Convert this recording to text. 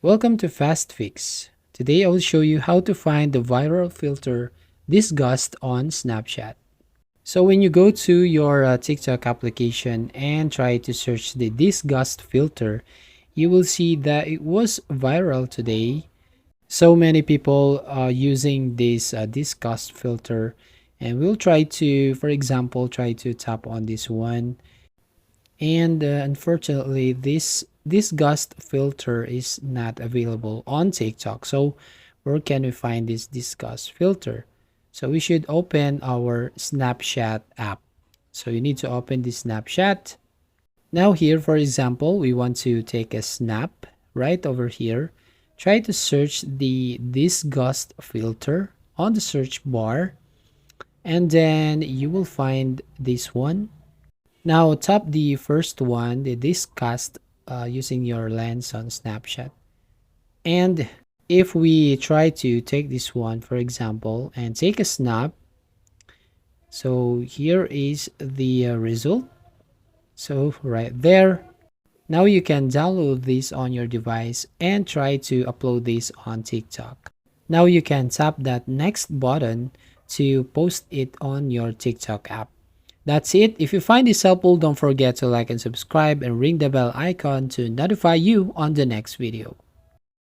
Welcome to Fast Fix. Today I will show you how to find the viral filter Disgust on Snapchat. So when you go to your TikTok application and try to search the Disgust filter, you will see that it was viral today. So many people are using this Disgust filter, and we'll try to, for example, try to tap on this one. And unfortunately, this gust filter is not available on TikTok. So where can we find this disgust filter? So we should open our Snapchat app. So you need to open the Snapchat. Now here, for example, we want to take a snap right over here. Try to search the disgust filter on the search bar, and then you will find this one. Now tap the first one, the disgust, using your lens on Snapchat. And if we try to take this one, for example, and take a snap, so here is the result. So right there. Now you can download this on your device and try to upload this on TikTok. Now you can tap that next button to post it on your TikTok app. That's it. If you find this helpful, don't forget to like and subscribe and ring the bell icon to notify you on the next video.